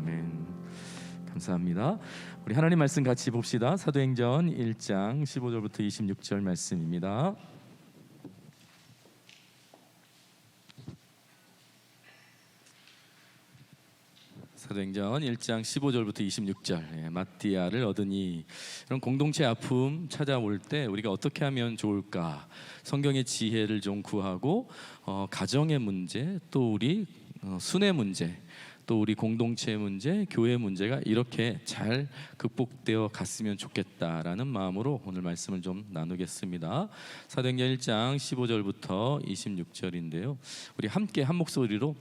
아멘. 감사합니다. 우리 하나님 말씀 같이 봅시다. 사도행전 1장 15절부터 26절 말씀입니다. 사도행전 1장 15절부터 26절. 마띠아를 얻으니. 이런 공동체 아픔 찾아올 때 우리가 어떻게 하면 좋을까? 성경의 지혜를 좀 구하고 가정의 문제, 또 우리 순회 문제, 또 우리 공동체 문제, 교회 문제가 이렇게 잘 극복되어 갔으면 좋겠다라는 마음으로 오늘 말씀을 좀 나누겠습니다. 사도행전 1장 15절부터 26절인데요. 우리 함께 한 목소리로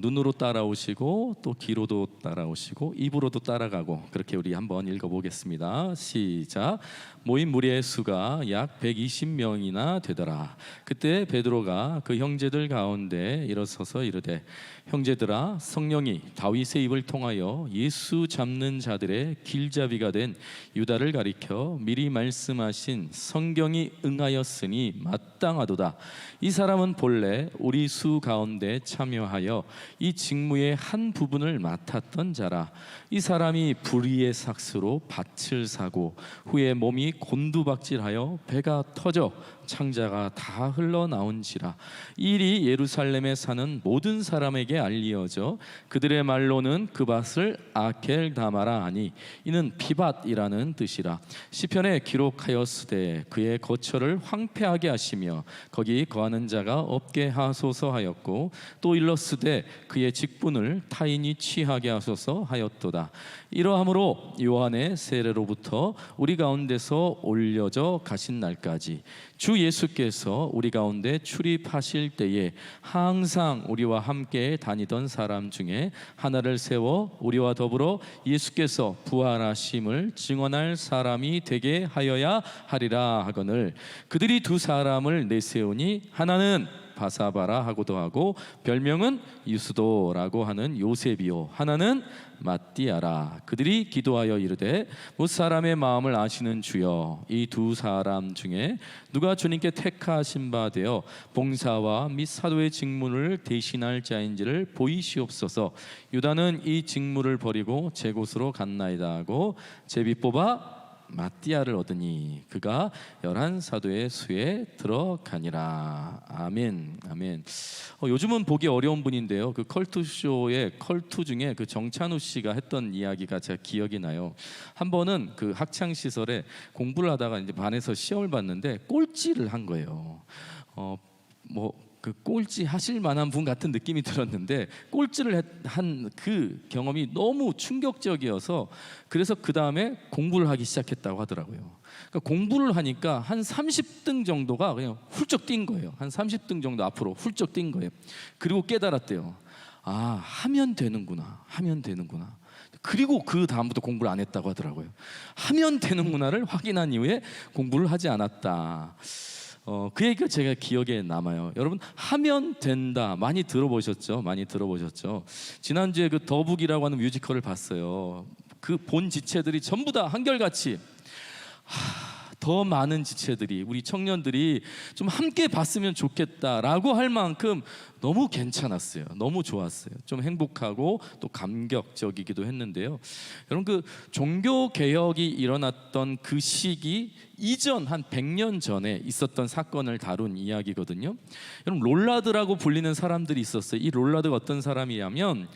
눈으로 따라오시고 또 귀로도 따라오시고 입으로도 따라가고 그렇게 우리 한번 읽어보겠습니다. 시작. 모인 무리의 수가 약 120명이나 되더라. 그때 베드로가 그 형제들 가운데 일어서서 이르되 형제들아, 성령이 다윗의 입을 통하여 예수 잡는 자들의 길잡이가 된 유다를 가리켜 미리 말씀하신 성경이 응하였으니 마땅하도다. 이 사람은 본래 우리 수 가운데 참여하여 이 직무의 한 부분을 맡았던 자라. 이 사람이 불의의 삭스로 밭을 사고 후에 몸이 곤두박질하여 배가 터져 창자가 다 흘러나온지라. 이 일이 예루살렘에 사는 모든 사람에게 알리어져 그들의 말로는 그 밭을 아켈다마라 하니 이는 피밭이라는 뜻이라. 시편에 기록하였으되 그의 거처를 황폐하게 하시며 거기 거하는 자가 없게 하소서 하였고 또 일렀으되 그의 직분을 타인이 취하게 하소서 하였도다. 이러함으로 요한의 세례로부터 우리 가운데서 올려져 가신 날까지 주 예수께서 우리 가운데 출입하실 때에 항상 우리와 함께 다니던 사람 중에 하나를 세워 우리와 더불어 예수께서 부활하심을 증언할 사람이 되게 하여야 하리라 하거늘 그들이 두 사람을 내세우니 하나는 바사바라 하고도 하고 별명은 유스도라고 하는 요셉이요 하나는 마띠아라. 그들이 기도하여 이르되 못 사람의 마음을 아시는 주여, 이 두 사람 중에 누가 주님께 택하신 바 되어 봉사와 및 사도의 직무를 대신할 자인지를 보이시옵소서. 유다는 이 직무를 버리고 제 곳으로 갔나이다 하고 제비 뽑아 마띠아를 얻으니 그가 11사도의 수에 들어가니라. 아멘. 아멘. 요즘은 보기 어려운 분인데요. 그 컬투쇼의 컬투 중에 그 정찬우 씨가 했던 이야기가 제가 기억이 나요. 한 번은 그 학창 시설에 공부를 하다가 이제 반에서 시험을 봤는데 꼴찌를 한 거예요. 그 꼴찌 하실 만한 분 같은 느낌이 들었는데 꼴찌를 한 그 경험이 너무 충격적이어서 그래서 그 다음에 공부를 하기 시작했다고 하더라고요. 그러니까 공부를 하니까 한 30등 정도가 그냥 훌쩍 뛴 거예요. 한 30등 정도 앞으로 훌쩍 뛴 거예요. 그리고 깨달았대요. 아, 하면 되는구나. 하면 되는구나. 그리고 그 다음부터 공부를 안 했다고 하더라고요. 하면 되는구나를 확인한 이후에 공부를 하지 않았다. 그 얘기가 제가 기억에 남아요. 여러분, 하면 된다 많이 들어보셨죠? 많이 들어보셨죠? 지난주에 그 더북이라고 하는 뮤지컬을 봤어요. 그 본 지체들이 전부 다 한결같이 더 많은 지체들이, 우리 청년들이 좀 함께 봤으면 좋겠다라고 할 만큼 너무 괜찮았어요. 너무 좋았어요. 좀 행복하고 또 감격적이기도 했는데요. 여러분, 그 종교 개혁이 일어났던 그 시기 이전 한 100년 전에 있었던 사건을 다룬 이야기거든요. 여러분, 롤라드라고 불리는 사람들이 있었어요. 이 롤라드가 어떤 사람이냐면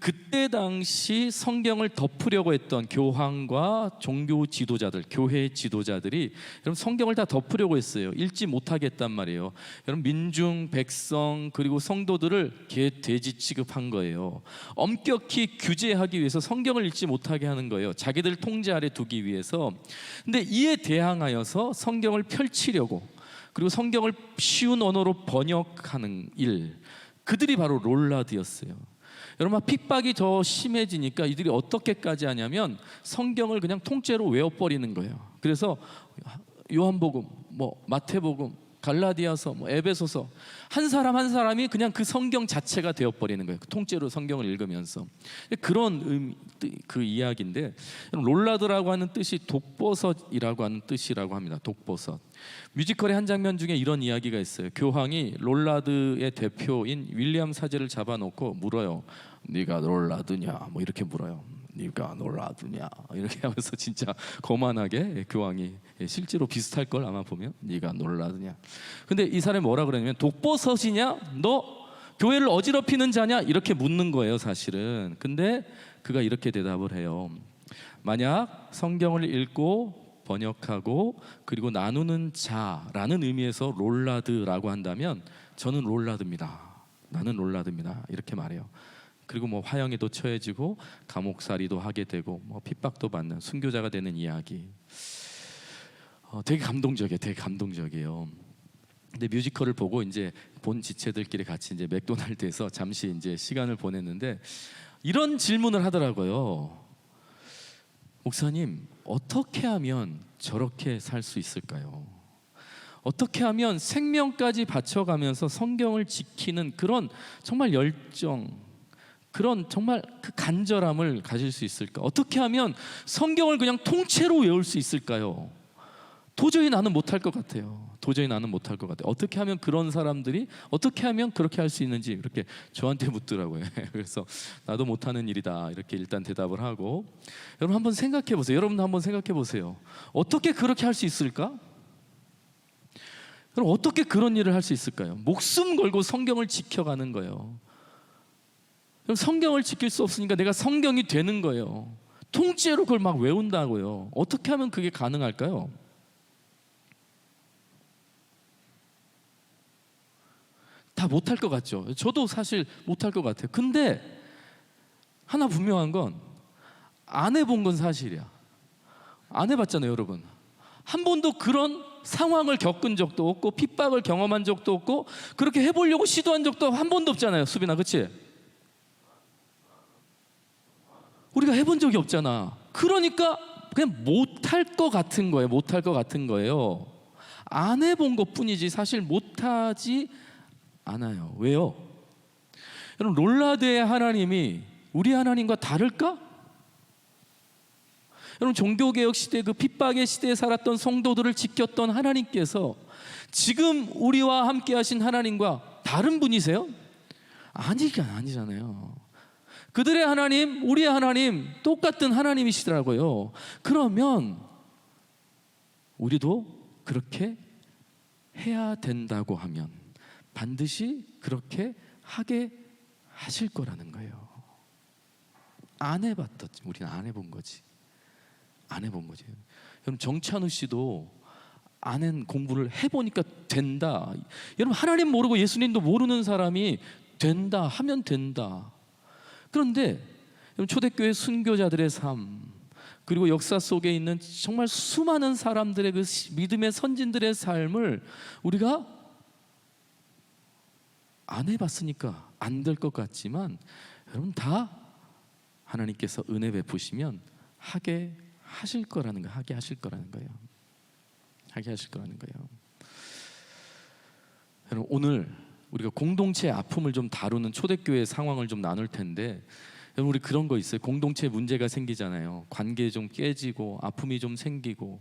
그때 당시 성경을 덮으려고 했던 교황과 종교 지도자들, 교회 지도자들이 여러분 성경을 다 덮으려고 했어요. 읽지 못하게 했단 말이에요. 여러분, 민중, 백성 그리고 성도들을 개, 돼지 취급한 거예요. 엄격히 규제하기 위해서 성경을 읽지 못하게 하는 거예요. 자기들 통제 아래 두기 위해서. 근데 이에 대항하여서 성경을 펼치려고, 그리고 성경을 쉬운 언어로 번역하는 일, 그들이 바로 롤라드였어요. 여러분, 핍박이 더 심해지니까 이들이 어떻게까지 하냐면 성경을 그냥 통째로 외워버리는 거예요. 그래서 요한복음, 마태복음, 갈라디아서, 에베소서, 한 사람 한 사람이 그냥 그 성경 자체가 되어버리는 거예요. 통째로 성경을 읽으면서. 그런 그 이야기인데, 롤라드라고 하는 뜻이 독버섯이라고 하는 뜻이라고 합니다. 독버섯. 뮤지컬의 한 장면 중에 이런 이야기가 있어요. 교황이 롤라드의 대표인 윌리엄 사제를 잡아놓고 물어요. 네가 롤라드냐? 뭐 이렇게 물어요. 네가 롤라드냐? 이렇게 하면서 진짜 거만하게 교황이, 실제로 비슷할 걸 아마 보면, 네가 롤라드냐? 근데 이 사람이 뭐라 그러냐면 독버섯이냐? 너 교회를 어지럽히는 자냐? 이렇게 묻는 거예요, 사실은. 근데 그가 이렇게 대답을 해요. 만약 성경을 읽고 번역하고 그리고 나누는 자라는 의미에서 롤라드라고 한다면 저는 롤라드입니다. 나는 롤라드입니다. 이렇게 말해요. 그리고 화형에도 처해지고 감옥살이도 하게 되고 핍박도 받는 순교자가 되는 이야기. 되게 감동적이에요. 되게 감동적이에요. 근데 뮤지컬을 보고 이제 본 지체들끼리 같이 이제 맥도날드에서 잠시 이제 시간을 보냈는데 이런 질문을 하더라고요. 목사님, 어떻게 하면 저렇게 살 수 있을까요? 어떻게 하면 생명까지 바쳐가면서 성경을 지키는 그런 정말 열정, 그런 정말 그 간절함을 가질 수 있을까? 어떻게 하면 성경을 그냥 통째로 외울 수 있을까요? 도저히 나는 못할 것 같아요. 도저히 나는 못할 것 같아요. 어떻게 하면 그런 사람들이 어떻게 하면 그렇게 할 수 있는지 이렇게 저한테 묻더라고요. 그래서 나도 못하는 일이다 이렇게 일단 대답을 하고, 여러분 한번 생각해 보세요. 여러분도 한번 생각해 보세요. 어떻게 그렇게 할 수 있을까? 그럼 어떻게 그런 일을 할 수 있을까요? 목숨 걸고 성경을 지켜가는 거예요. 그럼 성경을 지킬 수 없으니까 내가 성경이 되는 거예요. 통째로 그걸 막 외운다고요. 어떻게 하면 그게 가능할까요? 다 못할 것 같죠. 저도 사실 못할 것 같아요. 근데 하나 분명한 건 안 해본 건 사실이야. 안 해봤잖아요, 여러분. 한 번도 그런 상황을 겪은 적도 없고 핍박을 경험한 적도 없고 그렇게 해보려고 시도한 적도 한 번도 없잖아요, 수빈아, 그렇지? 우리가 해본 적이 없잖아. 그러니까 그냥 못할 것 같은 거예요. 못할 것 같은 거예요. 안 해본 것뿐이지 사실 못하지 않아요. 왜요? 여러분, 롤라드의 하나님이 우리 하나님과 다를까? 여러분, 종교개혁 시대, 그 핍박의 시대에 살았던 성도들을 지켰던 하나님께서 지금 우리와 함께 하신 하나님과 다른 분이세요? 아니잖아요. 그들의 하나님, 우리의 하나님 똑같은 하나님이시더라고요. 그러면 우리도 그렇게 해야 된다고 하면 반드시 그렇게 하게 하실 거라는 거예요. 안 해봤었지. 우리는 안 해본 거지. 안 해본 거지. 여러분, 정찬우 씨도 아는 공부를 해보니까 된다. 여러분, 하나님 모르고 예수님도 모르는 사람이 된다 하면 된다. 그런데 초대교회 순교자들의 삶, 그리고 역사 속에 있는 정말 수많은 사람들의 그 믿음의 선진들의 삶을 우리가 안 해봤으니까 안 될 것 같지만, 여러분 다 하나님께서 은혜 베푸시면 하게 하실 거라는 거예요. 하게 하실 거라는 거예요. 하게 하실 거라는 거예요. 여러분, 오늘 우리가 공동체의 아픔을 좀 다루는 초대교회의 상황을 좀 나눌 텐데, 여러분, 우리 그런 거 있어요. 공동체 문제가 생기잖아요. 관계 좀 깨지고 아픔이 좀 생기고.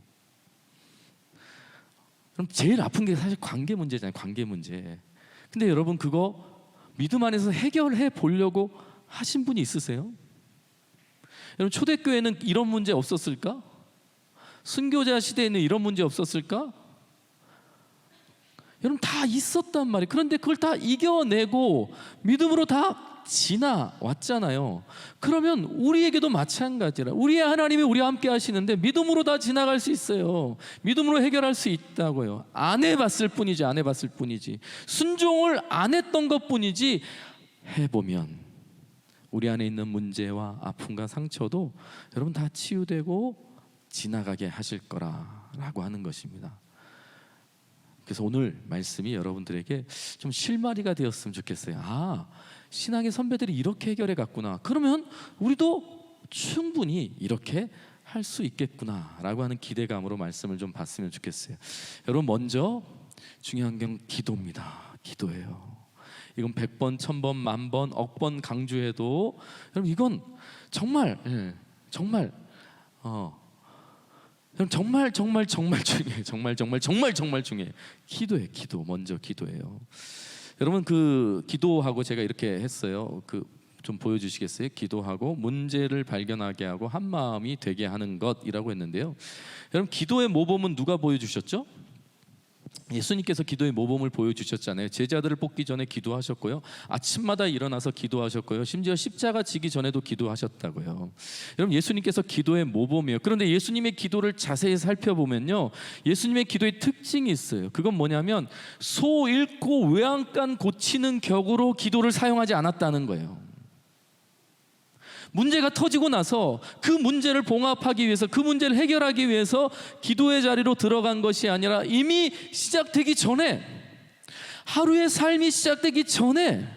그럼 제일 아픈 게 사실 관계 문제잖아요. 관계 문제. 근데 여러분, 그거 믿음 안에서 해결해 보려고 하신 분이 있으세요? 여러분, 초대교회는 이런 문제 없었을까? 순교자 시대에는 이런 문제 없었을까? 여러분, 다 있었단 말이에요. 그런데 그걸 다 이겨내고 믿음으로 다 지나왔잖아요. 그러면 우리에게도 마찬가지라. 우리의 하나님이 우리와 함께 하시는데 믿음으로 다 지나갈 수 있어요. 믿음으로 해결할 수 있다고요. 안 해봤을 뿐이지. 안 해봤을 뿐이지. 순종을 안 했던 것뿐이지, 해보면 우리 안에 있는 문제와 아픔과 상처도 여러분 다 치유되고 지나가게 하실 거라고 하는 것입니다. 그래서 오늘 말씀이 여러분들에게 좀 실마리가 되었으면 좋겠어요. 신앙의 선배들이 이렇게 해결해 갔구나. 그러면 우리도 충분히 이렇게 할 수 있겠구나 라고 하는 기대감으로 말씀을 좀 봤으면 좋겠어요. 여러분, 먼저 중요한 건 기도입니다. 기도예요. 이건 100번, 1000번, 만번, 억번 강조해도 여러분 이건 정말 정말 정말 중요해요. 정말 중요해요. 기도예요. 기도 먼저 기도예요. 여러분 그 기도하고 제가 이렇게 했어요. 좀 보여주시겠어요? 기도하고 문제를 발견하게 하고 한 마음이 되게 하는 것이라고 했는데요. 여러분 기도의 모범은 누가 보여주셨죠? 예수님께서 기도의 모범을 보여주셨잖아요. 제자들을 뽑기 전에 기도하셨고요, 아침마다 일어나서 기도하셨고요, 심지어 십자가 지기 전에도 기도하셨다고요. 여러분 예수님께서 기도의 모범이에요. 그런데 예수님의 기도를 자세히 살펴보면요, 예수님의 기도의 특징이 있어요. 그건 뭐냐면 소 잃고 외양간 고치는 격으로 기도를 사용하지 않았다는 거예요. 문제가 터지고 나서 그 문제를 봉합하기 위해서, 그 문제를 해결하기 위해서 기도의 자리로 들어간 것이 아니라 이미 시작되기 전에, 하루의 삶이 시작되기 전에,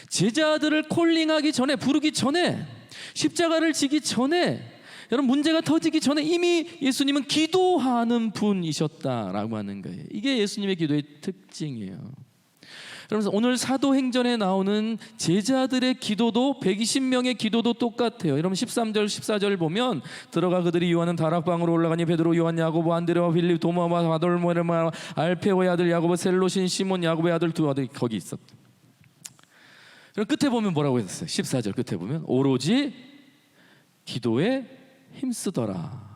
제자들을 콜링하기 전에, 부르기 전에, 십자가를 지기 전에, 여러분 문제가 터지기 전에 이미 예수님은 기도하는 분이셨다라고 하는 거예요. 이게 예수님의 기도의 특징이에요. 그러면서 오늘 사도행전에 나오는 제자들의 기도도 120명의 기도도 똑같아요. 여러분 13절 14절 보면, 들어가 그들이 요한은 다락방으로 올라가니 베드로, 요한, 야고보, 안드레와 빌립, 도마와 바돌모레마, 알페오의 아들 야고보, 셀로신 시몬, 야고보의 아들 두 아들이 거기 있었다. 그럼 끝에 보면 뭐라고 했어요? 14절 끝에 보면 오로지 기도에 힘쓰더라.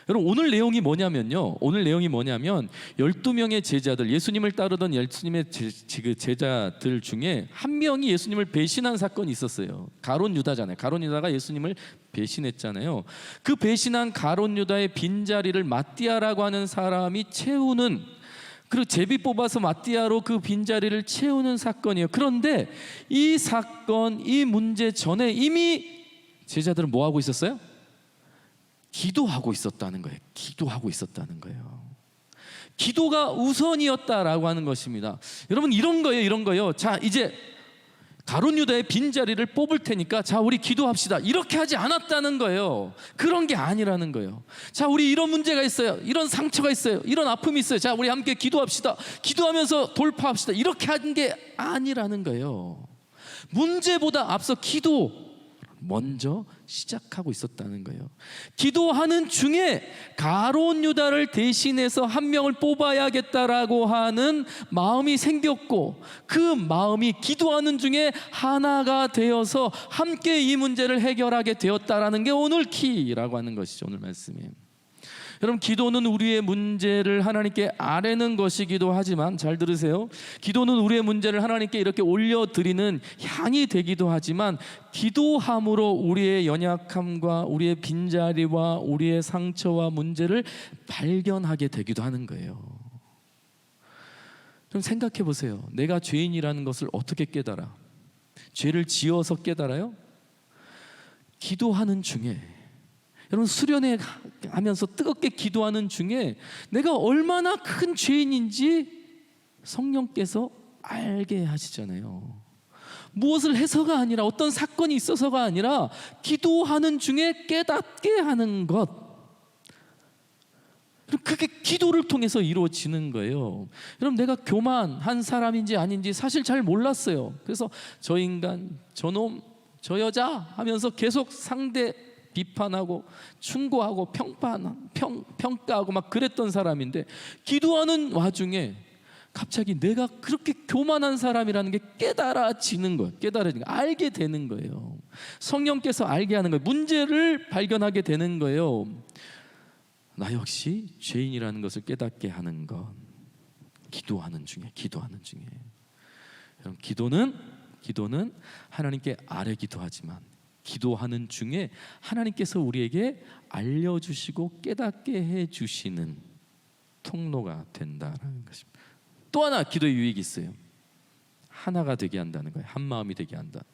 여러분 오늘 내용이 뭐냐면요, 오늘 내용이 뭐냐면 12명의 제자들, 예수님을 따르던 예수님의 제자들 중에 한 명이 예수님을 배신한 사건이 있었어요. 가룟 유다잖아요. 가룟 유다가 예수님을 배신했잖아요. 그 배신한 가룟 유다의 빈자리를 마띠아라고 하는 사람이 채우는, 그리고 제비 뽑아서 마띠아로 그 빈자리를 채우는 사건이에요. 그런데 이 사건, 이 문제 전에 이미 제자들은 뭐 하고 있었어요? 기도하고 있었다는 거예요. 기도하고 있었다는 거예요. 기도가 우선이었다라고 하는 것입니다. 여러분 이런 거예요. 자, 이제 가룟 유다의 빈자리를 뽑을 테니까 자 우리 기도합시다, 이렇게 하지 않았다는 거예요. 그런 게 아니라는 거예요. 자 우리 이런 문제가 있어요, 이런 상처가 있어요, 이런 아픔이 있어요, 자 우리 함께 기도합시다, 기도하면서 돌파합시다, 이렇게 한 게 아니라는 거예요. 문제보다 앞서 기도 먼저 시작하고 있었다는 거예요. 기도하는 중에 가룟 유다를 대신해서 한 명을 뽑아야겠다라고 하는 마음이 생겼고, 그 마음이 기도하는 중에 하나가 되어서 함께 이 문제를 해결하게 되었다라는 게 오늘 키라고 하는 것이죠. 오늘 말씀이에요. 여러분 기도는 우리의 문제를 하나님께 아뢰는 것이기도 하지만, 잘 들으세요, 기도는 우리의 문제를 하나님께 이렇게 올려드리는 향이 되기도 하지만, 기도함으로 우리의 연약함과 우리의 빈자리와 우리의 상처와 문제를 발견하게 되기도 하는 거예요. 좀 생각해 보세요. 내가 죄인이라는 것을 어떻게 깨달아? 죄를 지어서 깨달아요? 기도하는 중에, 여러분 수련회 하면서 뜨겁게 기도하는 중에 내가 얼마나 큰 죄인인지 성령께서 알게 하시잖아요. 무엇을 해서가 아니라, 어떤 사건이 있어서가 아니라 기도하는 중에 깨닫게 하는 것, 그게 기도를 통해서 이루어지는 거예요. 여러분 내가 교만한 사람인지 아닌지 사실 잘 몰랐어요. 그래서 저 인간, 저놈, 저 여자 하면서 계속 상대 비판하고 충고하고 평가하고 막 그랬던 사람인데, 기도하는 와중에 갑자기 내가 그렇게 교만한 사람이라는 게 깨달아지는 거예요. 알게 되는 거예요. 성령께서 알게 하는 거예요. 문제를 발견하게 되는 거예요. 나 역시 죄인이라는 것을 깨닫게 하는 것. 기도하는 중에. 여러분 기도는 하나님께 아뢰기도 하지만, 기도하는 중에 하나님께서 우리에게 알려주시고 깨닫게 해주시는 통로가 된다라는 것입니다. 또 하나 기도의 유익이 있어요. 하나가 되게 한다는 거예요. 한 마음이 되게 한다.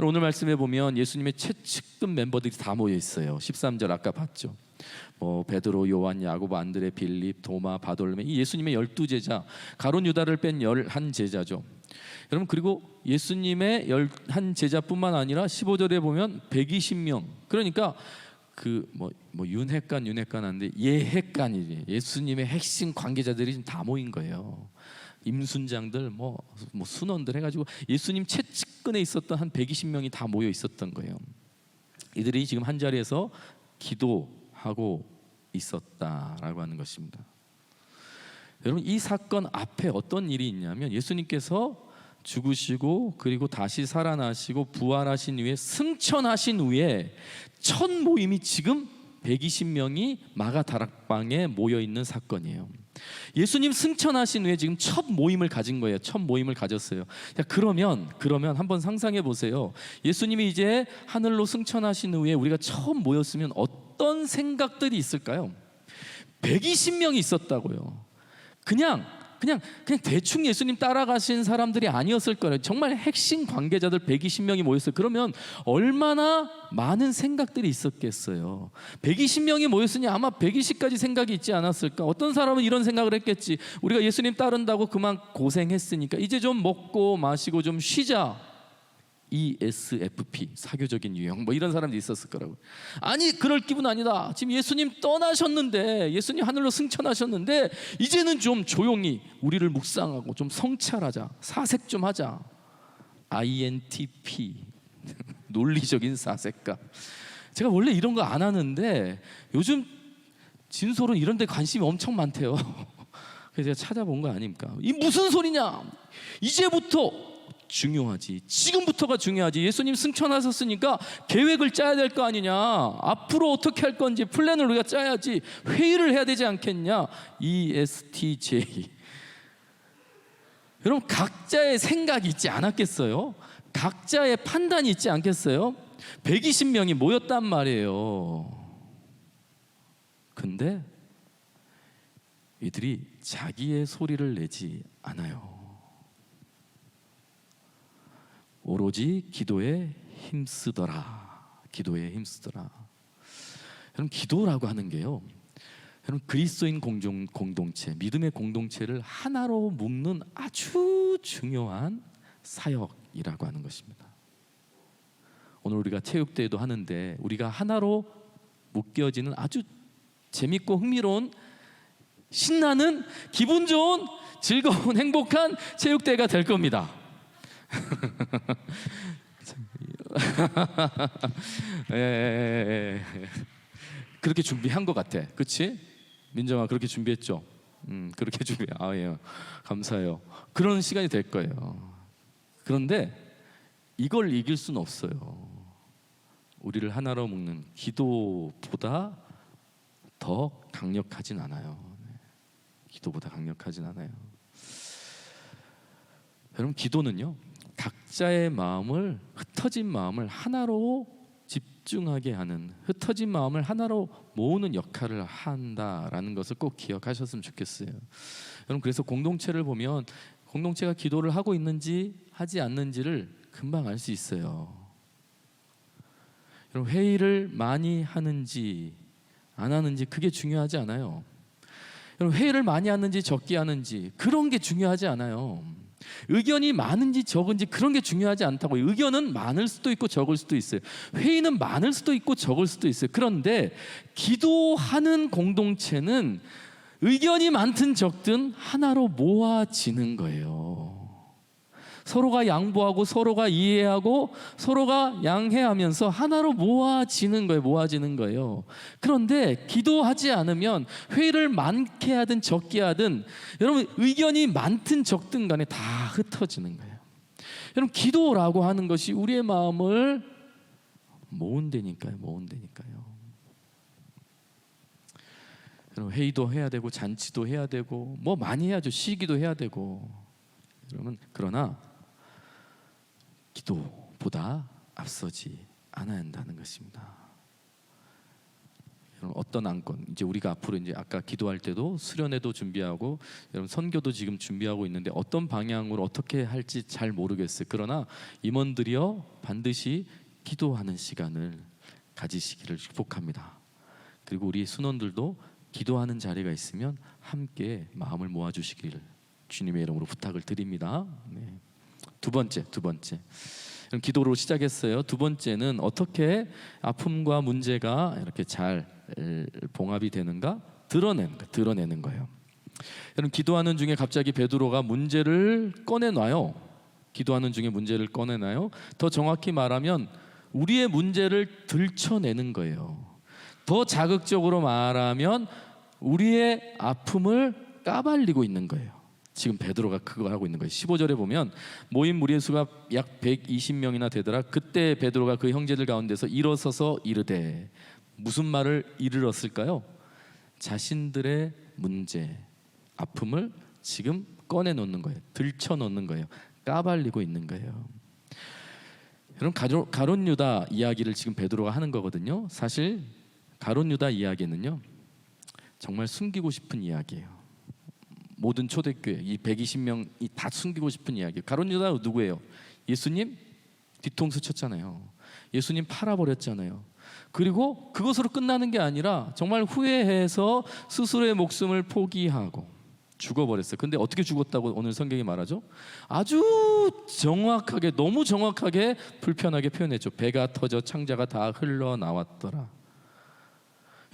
오늘 말씀에 보면 예수님의 최측근 멤버들이 다 모여 있어요. 13절 아까 봤죠. 베드로, 요한, 야고보, 안드레, 빌립, 도마, 바돌메, 이 예수님의 12제자, 가룟 유다를 뺀 11제자죠. 여러분 그리고 예수님의 11제자뿐만 아니라 15절에 보면 120명, 그러니까 윤핵관 한데 예핵관이지. 예수님의 핵심 관계자들이 지금 다 모인 거예요. 임순장들 순원들 해가지고 예수님 채찍근에 있었던 한 120명이 다 모여 있었던 거예요. 이들이 지금 한 자리에서 기도하고 있었다라고 하는 것입니다. 여러분, 이 사건 앞에 어떤 일이 있냐면 예수님께서 죽으시고 그리고 다시 살아나시고 부활하신 후에 승천하신 후에 첫 모임이 지금 120명이 마가 다락방에 모여 있는 사건이에요. 예수님 승천하신 후에 지금 첫 모임을 가진 거예요. 첫 모임을 가졌어요. 그러면 한번 상상해 보세요. 예수님이 이제 하늘로 승천하신 후에 우리가 처음 모였으면 어떤 생각들이 있을까요? 120명이 있었다고요. 그냥 대충 예수님 따라가신 사람들이 아니었을 거예요. 정말 핵심 관계자들 120명이 모였어요. 그러면 얼마나 많은 생각들이 있었겠어요. 120명이 모였으니 아마 120가지 생각이 있지 않았을까. 어떤 사람은 이런 생각을 했겠지. 우리가 예수님 따른다고 그만 고생했으니까 이제 좀 먹고 마시고 좀 쉬자. ESFP, 사교적인 유형, 이런 사람들이 있었을 거라고. 아니, 그럴 기분 아니다. 지금 예수님 떠나셨는데, 예수님 하늘로 승천하셨는데 이제는 좀 조용히 우리를 묵상하고 좀 성찰하자, 사색 좀 하자. INTP, 논리적인 사색가. 제가 원래 이런 거 안 하는데 요즘 진솔은 이런 데 관심이 엄청 많대요. 그래서 제가 찾아본 거 아닙니까? 이 무슨 소리냐? 이제부터 중요하지. 지금부터가 중요하지. 예수님 승천하셨으니까 계획을 짜야 될 거 아니냐. 앞으로 어떻게 할 건지 플랜을 우리가 짜야지. 회의를 해야 되지 않겠냐. ESTJ. 여러분, 각자의 생각이 있지 않았겠어요? 각자의 판단이 있지 않겠어요? 120명이 모였단 말이에요. 근데 이들이 자기의 소리를 내지 않아요. 오로지 기도에 힘쓰더라. 기도에 힘쓰더라. 여러분, 기도라고 하는 게요, 여러분, 그리스도인 공동체, 믿음의 공동체를 하나로 묶는 아주 중요한 사역이라고 하는 것입니다. 오늘 우리가 체육대회도 하는데 우리가 하나로 묶여지는 아주 재밌고 흥미로운, 신나는, 기분 좋은, 즐거운, 행복한 체육대회가 될 겁니다. 그렇게 준비한 것 같아. 그렇지? 민정아, 그렇게 준비했죠? 그렇게 준비. 예, 감사해요. 그런 시간이 될 거예요. 그런데 이걸 이길 수는 없어요. 우리를 하나로 묶는 기도보다 더 강력하진 않아요. 기도보다 강력하진 않아요. 여러분, 기도는요, 각자의 마음을, 흩어진 마음을 하나로 집중하게 하는, 흩어진 마음을 하나로 모으는 역할을 한다라는 것을 꼭 기억하셨으면 좋겠어요. 여러분, 그래서 공동체를 보면 공동체가 기도를 하고 있는지 하지 않는지를 금방 알 수 있어요. 여러분, 회의를 많이 하는지 안 하는지 그게 중요하지 않아요. 여러분, 회의를 많이 하는지 적게 하는지 그런 게 중요하지 않아요. 의견이 많은지 적은지 그런 게 중요하지 않다고. 의견은 많을 수도 있고 적을 수도 있어요. 회의는 많을 수도 있고 적을 수도 있어요. 그런데 기도하는 공동체는 의견이 많든 적든 하나로 모아지는 거예요. 서로가 양보하고 서로가 이해하고 서로가 양해하면서 하나로 모아지는 거예요. 그런데 기도하지 않으면 회의를 많게 하든 적게 하든 여러분, 의견이 많든 적든 간에 다 흩어지는 거예요. 여러분, 기도라고 하는 것이 우리의 마음을 모은다니까요. 여러분, 회의도 해야 되고 잔치도 해야 되고 많이 해야죠. 시기도 해야 되고. 여러분, 그러나 기도보다 앞서지 않아야 한다는 것입니다. 여러분, 어떤 안건, 이제 우리가 앞으로 이제 아까 기도할 때도 수련회도 준비하고 여러분 선교도 지금 준비하고 있는데 어떤 방향으로 어떻게 할지 잘 모르겠어요. 그러나 임원들이여 반드시 기도하는 시간을 가지시기를 축복합니다. 그리고 우리 순원들도 기도하는 자리가 있으면 함께 마음을 모아주시기를 주님의 이름으로 부탁을 드립니다. 네. 두 번째, 기도로 시작했어요. 두 번째는 어떻게 아픔과 문제가 이렇게 잘 봉합이 되는가 드러내는 거예요. 여러분, 기도하는 중에 갑자기 베드로가 문제를 꺼내놔요. 기도하는 중에 문제를 꺼내놔요. 더 정확히 말하면 우리의 문제를 들춰내는 거예요. 더 자극적으로 말하면 우리의 아픔을 까발리고 있는 거예요. 지금 베드로가 그걸 하고 있는 거예요. 15절에 보면 모인 무리의 수가 약 120명이나 되더라. 그때 베드로가 그 형제들 가운데서 일어서서 이르되, 무슨 말을 이르렀을까요? 자신들의 문제, 아픔을 지금 꺼내놓는 거예요. 들춰놓는 거예요. 까발리고 있는 거예요. 여러분, 가룟 유다 이야기를 지금 베드로가 하는 거거든요. 사실 가룟 유다 이야기는요, 정말 숨기고 싶은 이야기예요. 모든 초대교회 이 120명이 다 숨기고 싶은 이야기예요. 가룟 유다가 누구예요? 예수님 뒤통수 쳤잖아요. 예수님 팔아버렸잖아요. 그리고 그것으로 끝나는 게 아니라 정말 후회해서 스스로의 목숨을 포기하고 죽어버렸어요. 근데 어떻게 죽었다고 오늘 성경이 말하죠? 아주 정확하게, 너무 정확하게 불편하게 표현했죠. 배가 터져 창자가 다 흘러나왔더라.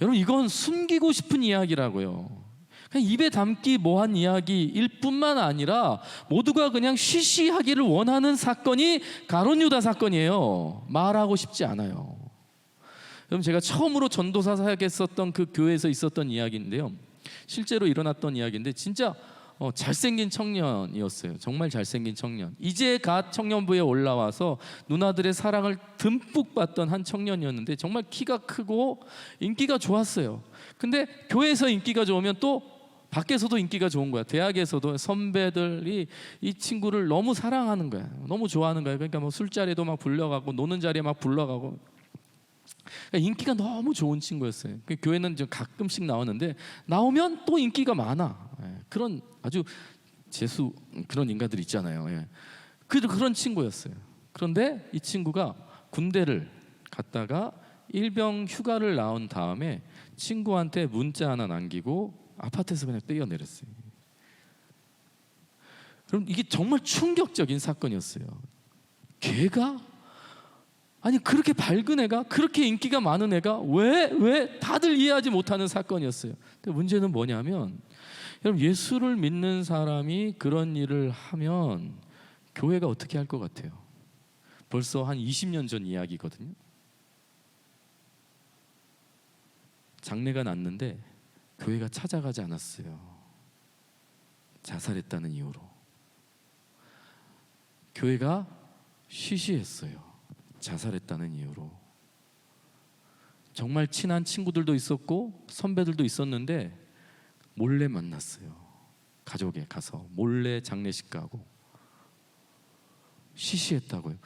여러분, 이건 숨기고 싶은 이야기라고요. 그냥 입에 담기 뭐한 이야기일 뿐만 아니라 모두가 그냥 쉬쉬하기를 원하는 사건이 가룟 유다 사건이에요. 말하고 싶지 않아요. 여러분, 제가 처음으로 전도사 사역했었던 그 교회에서 있었던 이야기인데요, 실제로 일어났던 이야기인데 진짜 잘생긴 청년이었어요. 정말 잘생긴 청년. 이제 갓 청년부에 올라와서 누나들의 사랑을 듬뿍 받던 한 청년이었는데 정말 키가 크고 인기가 좋았어요. 근데 교회에서 인기가 좋으면 또 밖에서도 인기가 좋은 거야. 대학에서도 선배들이 이 친구를 너무 사랑하는 거야. 너무 좋아하는 거야. 그러니까 뭐 술자리도 막 불러가고 노는 자리에 막 불러가고, 그러니까 인기가 너무 좋은 친구였어요. 교회는 좀 가끔씩 나오는데 나오면 또 인기가 많아. 그런 아주 재수 그런 인간들 있잖아요. 그런 친구였어요. 그런데 이 친구가 군대를 갔다가 일병 휴가를 나온 다음에 친구한테 문자 하나 남기고 아파트에서 그냥 뛰어내렸어요. 그럼 이게 정말 충격적인 사건이었어요. 걔가, 아니 그렇게 밝은 애가, 그렇게 인기가 많은 애가 왜 다들 이해하지 못하는 사건이었어요. 근데 문제는 뭐냐면, 여러분, 예수를 믿는 사람이 그런 일을 하면 교회가 어떻게 할 것 같아요? 벌써 한 20년 전 이야기거든요. 장례가 났는데 교회가 찾아가지 않았어요. 자살했다는 이유로. 교회가 쉬쉬했어요. 자살했다는 이유로. 정말 친한 친구들도 있었고 선배들도 있었는데 몰래 만났어요. 가족에 가서 몰래 장례식 가고 쉬쉬했다고요.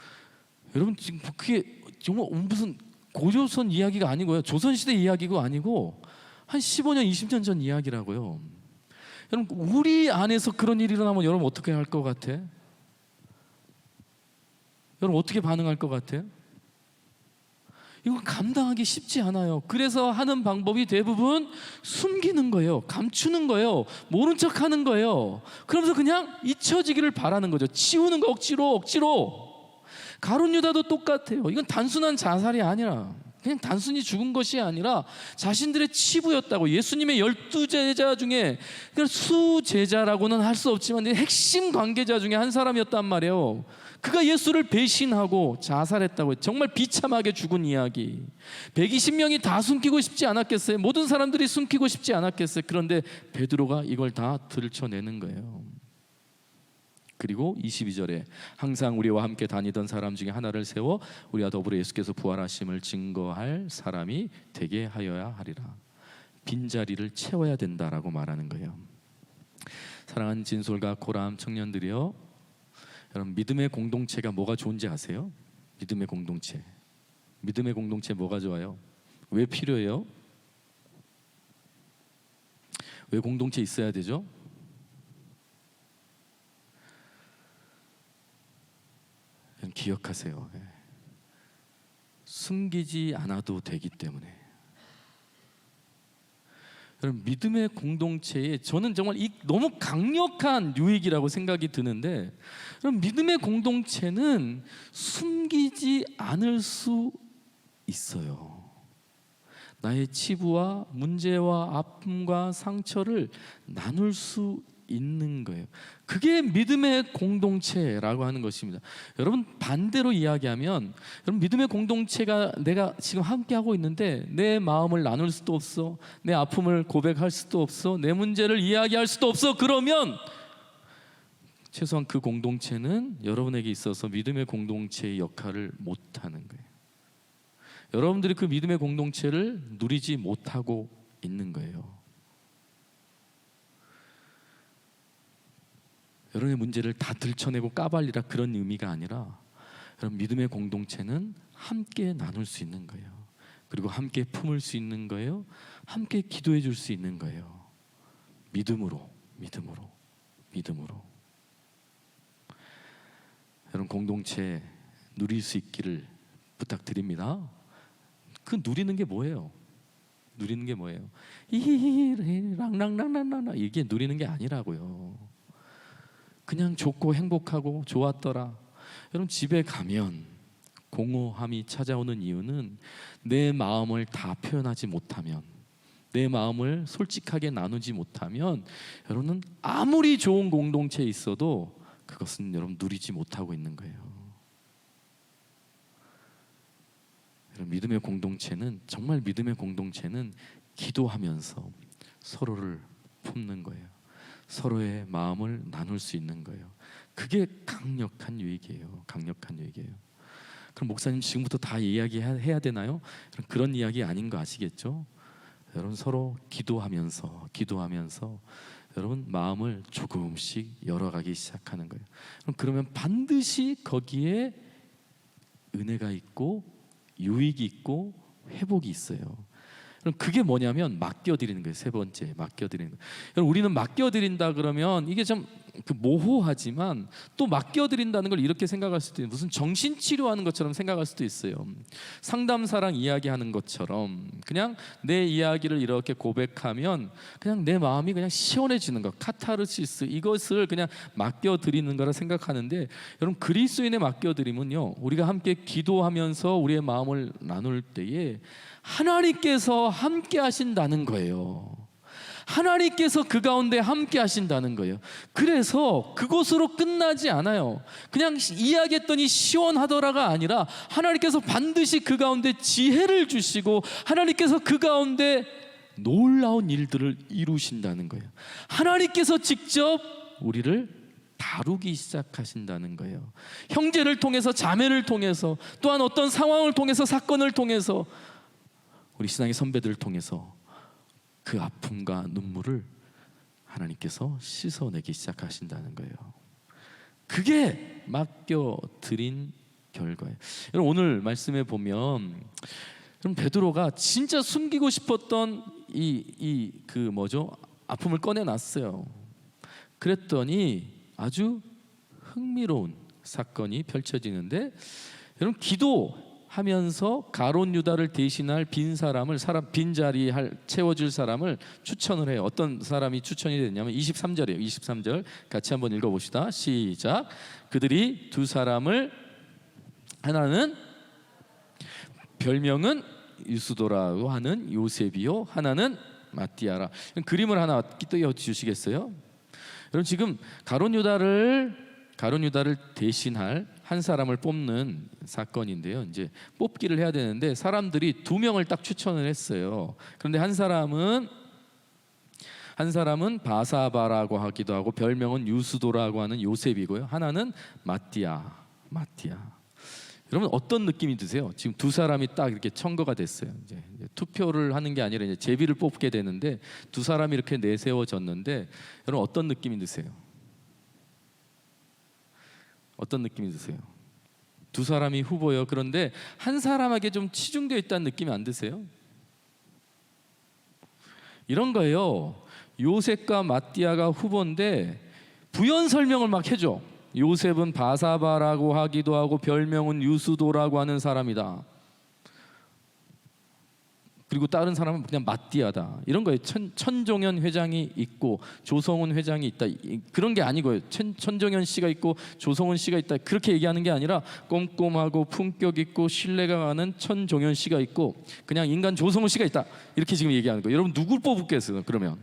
여러분, 지금 그게 정말 무슨 고조선 이야기가 아니고요, 조선시대 이야기가 아니고 한 15년 20년 전 이야기라고요. 여러분, 우리 안에서 그런 일이 일어나면 여러분 어떻게 할 것 같아? 여러분 어떻게 반응할 것 같아요? 이거 감당하기 쉽지 않아요. 그래서 하는 방법이 대부분 숨기는 거예요. 감추는 거예요. 모른 척 하는 거예요. 그러면서 그냥 잊혀지기를 바라는 거죠. 치우는 거 억지로. 가룟 유다도 똑같아요. 이건 단순한 자살이 아니라, 그냥 단순히 죽은 것이 아니라 자신들의 치부였다고. 예수님의 12제자 중에 수제자라고는 할 수 없지만 핵심 관계자 중에 한 사람이었단 말이에요. 그가 예수를 배신하고 자살했다고. 정말 비참하게 죽은 이야기. 120명이 다 숨기고 싶지 않았겠어요? 모든 사람들이 숨기고 싶지 않았겠어요? 그런데 베드로가 이걸 다 들춰내는 거예요. 그리고 22절에 항상 우리와 함께 다니던 사람 중에 하나를 세워 우리와 더불어 예수께서 부활하심을 증거할 사람이 되게 하여야 하리라. 빈자리를 채워야 된다라고 말하는 거예요. 사랑하는 진솔과 고람 청년들이여, 여러분, 믿음의 공동체가 뭐가 좋은지 아세요? 믿음의 공동체 뭐가 좋아요? 왜 필요해요? 왜 공동체 있어야 되죠? 기억하세요. 숨기지 않아도 되기 때문에. 여러분, 믿음의 공동체에 저는 정말 이 너무 강력한 유익이라고 생각이 드는데, 여러분, 믿음의 공동체는 숨기지 않을 수 있어요. 나의 치부와 문제와 아픔과 상처를 나눌 수 있는 거예요. 그게 믿음의 공동체라고 하는 것입니다. 여러분, 반대로 이야기하면, 여러분, 믿음의 공동체가 내가 지금 함께하고 있는데 내 마음을 나눌 수도 없어, 내 아픔을 고백할 수도 없어, 내 문제를 이야기할 수도 없어. 그러면 최소한 그 공동체는 여러분에게 있어서 믿음의 공동체의 역할을 못하는 거예요. 여러분들이 그 믿음의 공동체를 누리지 못하고 있는 거예요. 여러분의 문제를 다 들춰내고 까발리라 그런 의미가 아니라, 여러분, 믿음의 공동체는 함께 나눌 수 있는 거예요. 그리고 함께 품을 수 있는 거예요. 함께 기도해 줄 수 있는 거예요. 믿음으로. 여러분, 공동체 누릴 수 있기를 부탁드립니다. 그 누리는 게 뭐예요? 랑랑랑랑랑 이게 누리는 게 아니라고요. 그냥 좋고 행복하고 좋았더라. 여러분, 집에 가면 공허함이 찾아오는 이유는 내 마음을 다 표현하지 못하면, 내 마음을 솔직하게 나누지 못하면, 여러분은 아무리 좋은 공동체에 있어도 그것은 여러분 누리지 못하고 있는 거예요. 믿음의 공동체는, 정말 믿음의 공동체는 기도하면서 서로를 품는 거예요. 서로의 마음을 나눌 수 있는 거예요. 그게 강력한 유익이에요. 그럼 목사님, 지금부터 다 이야기해야 되나요? 그런 이야기 아닌 거 아시겠죠? 여러분, 서로 기도하면서 여러분 마음을 조금씩 열어가기 시작하는 거예요. 그러면 반드시 거기에 은혜가 있고 유익이 있고 회복이 있어요. 그럼 그게 뭐냐면 맡겨드리는 거예요. 세 번째, 맡겨드리는 거예요. 여러분, 우리는 맡겨드린다 그러면 이게 좀 모호하지만, 또 맡겨드린다는 걸 이렇게 생각할 수도 있어요. 무슨 정신치료하는 것처럼 생각할 수도 있어요. 상담사랑 이야기하는 것처럼 그냥 내 이야기를 이렇게 고백하면 그냥 내 마음이 그냥 시원해지는 것, 카타르시스, 이것을 그냥 맡겨드리는 거라 생각하는데, 여러분, 그리스도인의 맡겨드림은요, 우리가 함께 기도하면서 우리의 마음을 나눌 때에 하나님께서 함께 하신다는 거예요. 하나님께서 그 가운데 함께 하신다는 거예요. 그래서 그것으로 끝나지 않아요. 그냥 이야기했더니 시원하더라가 아니라, 하나님께서 반드시 그 가운데 지혜를 주시고, 하나님께서 그 가운데 놀라운 일들을 이루신다는 거예요. 하나님께서 직접 우리를 다루기 시작하신다는 거예요. 형제를 통해서, 자매를 통해서, 또한 어떤 상황을 통해서, 사건을 통해서, 우리 신앙의 선배들을 통해서 그 아픔과 눈물을 하나님께서 씻어내기 시작하신다는 거예요. 그게 맡겨드린 결과예요. 여러분, 오늘 말씀에 보면, 여러분, 베드로가 진짜 숨기고 싶었던 아픔을 꺼내놨어요. 그랬더니 아주 흥미로운 사건이 펼쳐지는데, 여러분, 기도하면서 가룟 유다를 대신할 빈 자리 채워줄 사람을 추천을 해요. 어떤 사람이 추천이 됐냐면 23절이에요. 23절 같이 한번 읽어봅시다. 시작. 그들이 두 사람을, 하나는 별명은 유스도라고 하는 요셉이요, 하나는 마띠아라. 그림을 하나 띄워주시겠어요? 여러분, 지금 가룟 유다를 대신할 한 사람을 뽑는 사건인데요. 이제 뽑기를 해야 되는데 사람들이 두 명을 딱 추천을 했어요. 그런데 한 사람은 바사바라고 하기도 하고 별명은 유스도라고 하는 요셉이고요. 하나는 마띠아. 여러분, 어떤 느낌이 드세요? 지금 두 사람이 딱 이렇게 청거가 됐어요. 이제 투표를 하는 게 아니라 이제 제비를 뽑게 되는데, 두 사람이 이렇게 내세워졌는데, 여러분, 어떤 느낌이 드세요? 두 사람이 후보예요. 그런데 한 사람에게 좀 치중되어 있다는 느낌이 안 드세요? 이런 거예요. 요셉과 마띠아가 후보인데 부연 설명을 막 해줘. 요셉은 바사바라고 하기도 하고 별명은 유스도라고 하는 사람이다. 그리고 다른 사람은 그냥 마띠아다 이런 거예요. 천종현 회장이 있고 조성은 회장이 있다 그런 게 아니고요. 천종현 씨가 있고 조성은 씨가 있다 그렇게 얘기하는 게 아니라 꼼꼼하고 품격 있고 신뢰가 가는 천종현 씨가 있고 그냥 인간 조성은 씨가 있다 이렇게 지금 얘기하는 거예요. 여러분 누굴 뽑겠어요? 그러면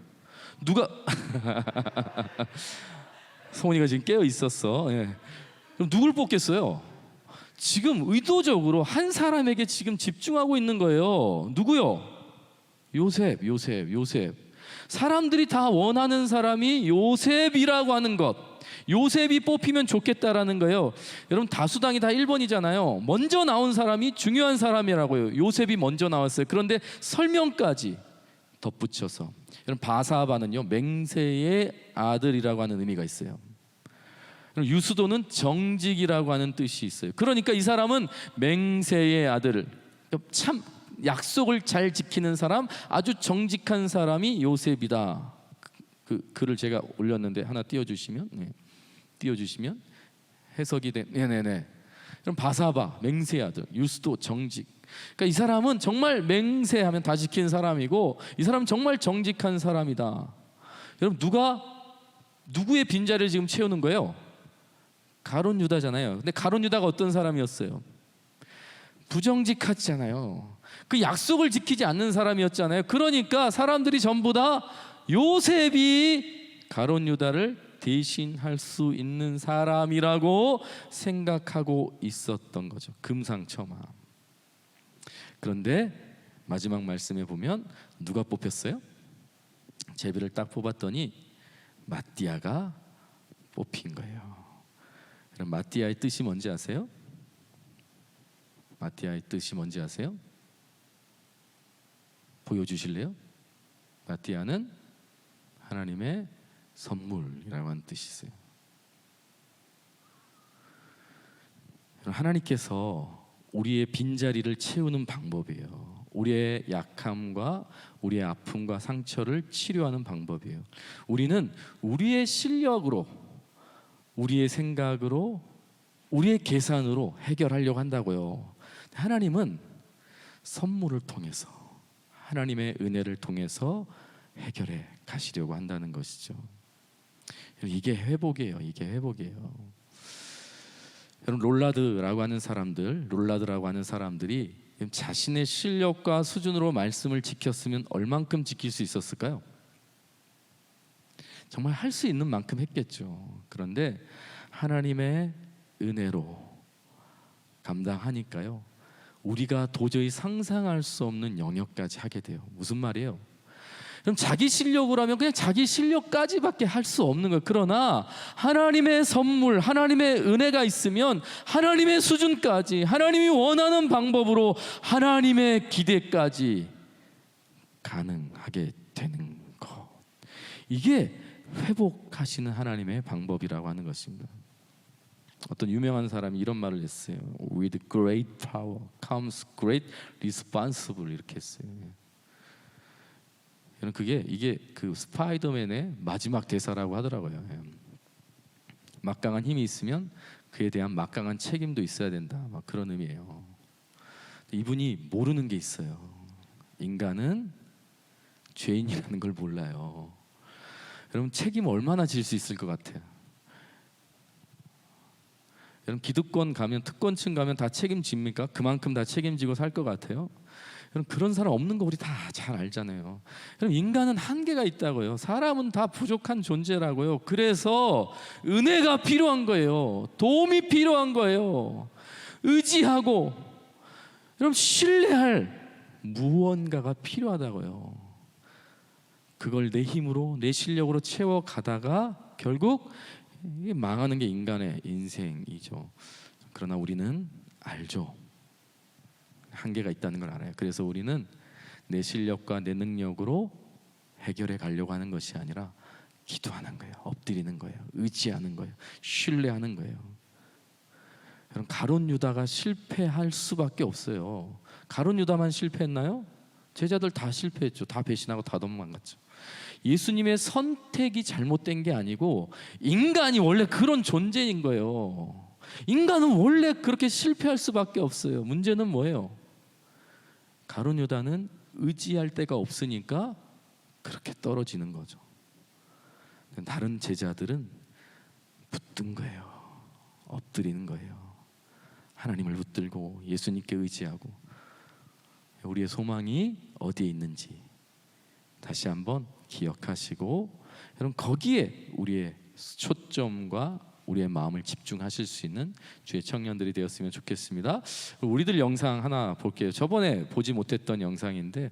누가 성훈이가 지금 깨어 있었어. 예. 그럼 누굴 뽑겠어요? 지금 의도적으로 한 사람에게 지금 집중하고 있는 거예요. 누구요? 요셉. 사람들이 다 원하는 사람이 요셉이라고 하는 것. 요셉이 뽑히면 좋겠다라는 거예요. 여러분 다수당이 다 1번이잖아요. 먼저 나온 사람이 중요한 사람이라고요. 요셉이 먼저 나왔어요. 그런데 설명까지 덧붙여서 여러분 바사바는요 맹세의 아들이라고 하는 의미가 있어요. 유수도는 정직이라고 하는 뜻이 있어요. 그러니까 이 사람은 맹세의 아들, 참 약속을 잘 지키는 사람, 아주 정직한 사람이 요셉이다. 그 글을 제가 올렸는데 하나 띄워주시면, 띄워주시면 해석이 된. 네네네. 그럼 바사바 맹세의 아들, 유수도 정직. 그러니까 이 사람은 정말 맹세하면 다 지키는 사람이고, 이 사람은 정말 정직한 사람이다. 여러분 누구의 빈자리를 지금 채우는 거예요? 가룟 유다잖아요. 근데 가룟 유다가 어떤 사람이었어요? 부정직하잖아요. 그 약속을 지키지 않는 사람이었잖아요. 그러니까 사람들이 전부 다 요셉이 가룟 유다를 대신할 수 있는 사람이라고 생각하고 있었던 거죠. 금상첨화. 그런데 마지막 말씀에 보면 누가 뽑혔어요? 제비를 딱 뽑았더니 마띠아가 뽑힌 거예요. 그럼 마띠아의 뜻이 뭔지 아세요? 마띠아의 뜻이 뭔지 아세요? 보여주실래요? 마띠아는 하나님의 선물이라고 하는 뜻이 있어요. 하나님께서 우리의 빈자리를 채우는 방법이에요. 우리의 약함과 우리의 아픔과 상처를 치료하는 방법이에요. 우리는 우리의 실력으로, 우리의 생각으로, 우리의 계산으로 해결하려고 한다고요. 하나님은 선물을 통해서, 하나님의 은혜를 통해서 해결해 가시려고 한다는 것이죠. 이게 회복이에요. 이게 회복이에요. 여러분 롤라드라고 하는 사람들이 자신의 실력과 수준으로 말씀을 지켰으면 얼만큼 지킬 수 있었을까요? 정말 할 수 있는 만큼 했겠죠. 그런데 하나님의 은혜로 감당하니까요, 우리가 도저히 상상할 수 없는 영역까지 하게 돼요. 무슨 말이에요? 그럼 자기 실력으로 하면 그냥 자기 실력까지밖에 할 수 없는 거예요. 그러나 하나님의 선물, 하나님의 은혜가 있으면 하나님의 수준까지, 하나님이 원하는 방법으로 하나님의 기대까지 가능하게 되는 것. 이게 회복하시는 하나님의 방법이라고 하는 것입니다. 어떤 유명한 사람이 이런 말을 했어요. With great power comes great responsibility 이렇게 했어요. 이게 그 스파이더맨의 마지막 대사라고 하더라고요. 막강한 힘이 있으면 그에 대한 막강한 책임도 있어야 된다. 막 그런 의미예요. 이분이 모르는 게 있어요. 인간은 죄인이라는 걸 몰라요. 여러분 책임 얼마나 질 수 있을 것 같아요? 여러분 기득권 가면, 특권층 가면 다 책임집니까? 그만큼 다 책임지고 살 것 같아요? 여러분 그런 사람 없는 거 우리 다 잘 알잖아요. 여러분 인간은 한계가 있다고요. 사람은 다 부족한 존재라고요. 그래서 은혜가 필요한 거예요. 도움이 필요한 거예요. 의지하고 여러분 신뢰할 무언가가 필요하다고요. 그걸 내 힘으로, 내 실력으로 채워가다가 결국 망하는 게 인간의 인생이죠. 그러나 우리는 알죠. 한계가 있다는 걸 알아요. 그래서 우리는 내 실력과 내 능력으로 해결해 가려고 하는 것이 아니라 기도하는 거예요. 엎드리는 거예요. 의지하는 거예요. 신뢰하는 거예요. 여러분 가룟 유다가 실패할 수밖에 없어요. 가룟 유다만 실패했나요? 제자들 다 실패했죠. 다 배신하고 다 도망갔죠. 예수님의 선택이 잘못된 게 아니고 인간이 원래 그런 존재인 거예요. 인간은 원래 그렇게 실패할 수밖에 없어요. 문제는 뭐예요? 가룟 유다는 의지할 데가 없으니까 그렇게 떨어지는 거죠. 다른 제자들은 붙든 거예요. 엎드리는 거예요. 하나님을 붙들고 예수님께 의지하고 우리의 소망이 어디에 있는지 다시 한번 기억하시고, 여러분 거기에 우리의 초점과 우리의 마음을 집중하실 수 있는 주의 청년들이 되었으면 좋겠습니다. 우리들 영상 하나 볼게요. 저번에 보지 못했던 영상인데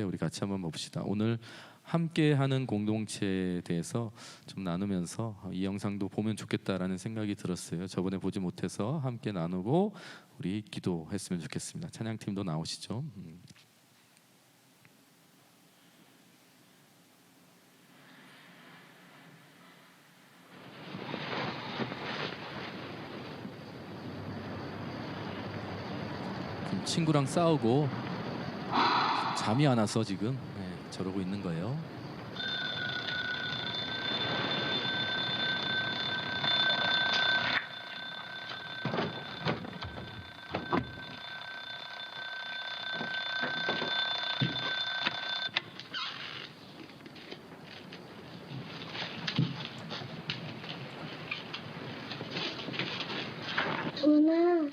우리 같이 한번 봅시다. 오늘 함께하는 공동체에 대해서 좀 나누면서 이 영상도 보면 좋겠다라는 생각이 들었어요. 저번에 보지 못해서 함께 나누고 우리 기도했으면 좋겠습니다. 찬양팀도 나오시죠. 친구랑 싸우고 잠이 안 와서 지금 저러고 있는 거예요. 누나,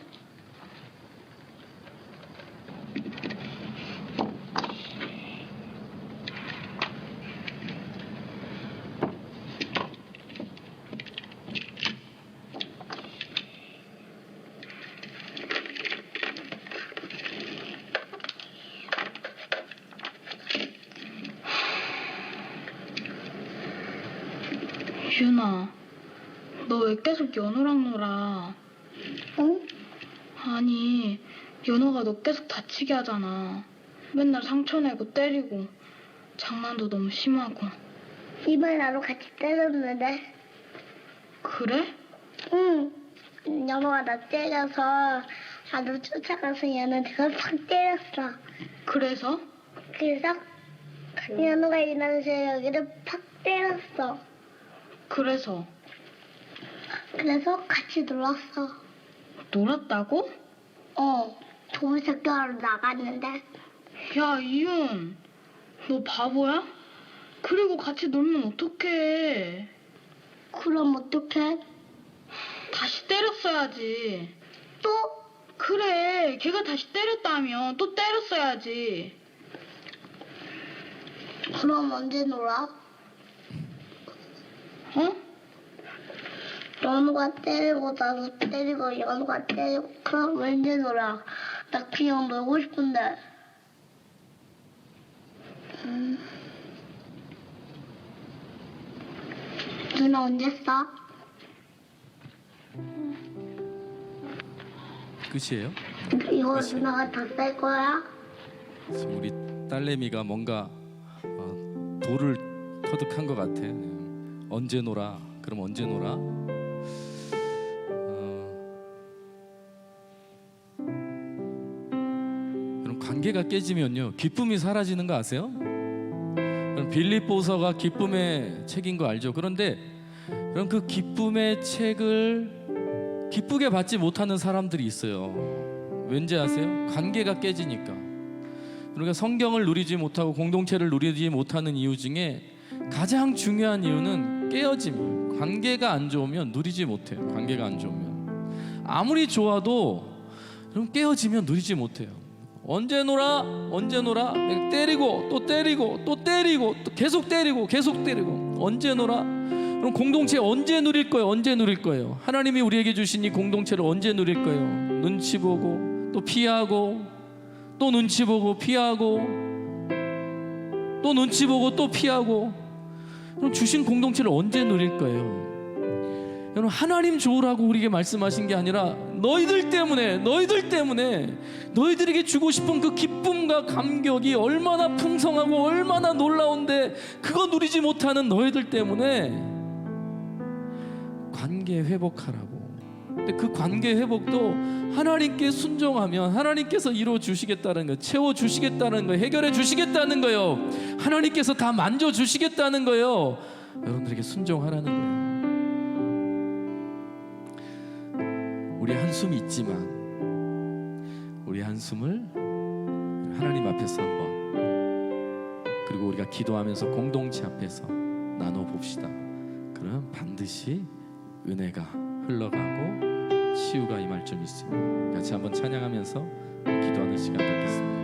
유나, 너 왜 계속 연우랑 놀아? 응? 아니, 연우가 너 계속 다치게 하잖아. 맨날 상처 내고 때리고 장난도 너무 심하고. 이번에 나도 같이 때렸는데. 그래? 응. 연호가 나 때려서 나도 쫓아가서 얘한테가 팍 때렸어. 그래서? 그래서 연호가 일어나서 여기를 팍 때렸어. 그래서 같이 놀았어. 놀았다고? 도시학교로 나갔는데. 야, 이윤, 너 바보야? 그리고 같이 놀면 어떡해? 그럼 어떡해? 다시 때렸어야지. 또? 그래, 걔가 다시 때렸다면 또 때렸어야지. 그럼 언제 놀아? 어? 연우가 때리고 나도 때리고 연우가 때리고 그럼 언제 놀아? 나 그냥 놀고 싶은데. 누나 언제 써? 끝이에요? 이거 누나가 다 뺄 거야? 지금 우리 딸내미가 뭔가 돌을 터득한 것 같아. 언제 놀아? 그럼 언제 놀아? 그럼 관계가 깨지면요, 기쁨이 사라지는 거 아세요? 그럼 빌립보서가 기쁨의 책인 거 알죠? 그런데 그럼 그 기쁨의 책을 기쁘게 받지 못하는 사람들이 있어요. 왠지 아세요? 관계가 깨지니까. 그러니까 성경을 누리지 못하고 공동체를 누리지 못하는 이유 중에 가장 중요한 이유는 깨어짐이에요. 관계가 안 좋으면 누리지 못해요. 관계가 안 좋으면 아무리 좋아도 그럼 깨어지면 누리지 못해요. 언제 놀아? 언제 놀아? 내가 때리고 또 때리고 또 때리고 또 계속 때리고 계속 때리고. 언제 놀아? 그럼 공동체 언제 누릴 거예요? 언제 누릴 거예요? 하나님이 우리에게 주신 이 공동체를 언제 누릴 거예요? 눈치 보고 또 피하고 또 눈치 보고 피하고 또 눈치 보고 또 피하고. 그럼 주신 공동체를 언제 누릴 거예요? 여러분, 하나님 좋으라고 우리에게 말씀하신 게 아니라 너희들 때문에 너희들에게 주고 싶은 그 기쁨과 감격이 얼마나 풍성하고 얼마나 놀라운데 그거 누리지 못하는 너희들 때문에 관계 회복하라고. 근데 그 관계 회복도 하나님께 순종하면 하나님께서 이루어 주시겠다는 거예요. 채워 주시겠다는 거예요. 해결해 주시겠다는 거예요. 하나님께서 다 만져 주시겠다는 거예요. 여러분들에게 순종하라는 거예요. 우리 한숨이 있지만 우리 한숨을 하나님 앞에서 한번, 그리고 우리가 기도하면서 공동체 앞에서 나눠봅시다. 그럼 반드시 은혜가 흘러가고 치유가 임할 줄 믿습니다. 같이 한번 찬양하면서 기도하는 시간 갖겠습니다.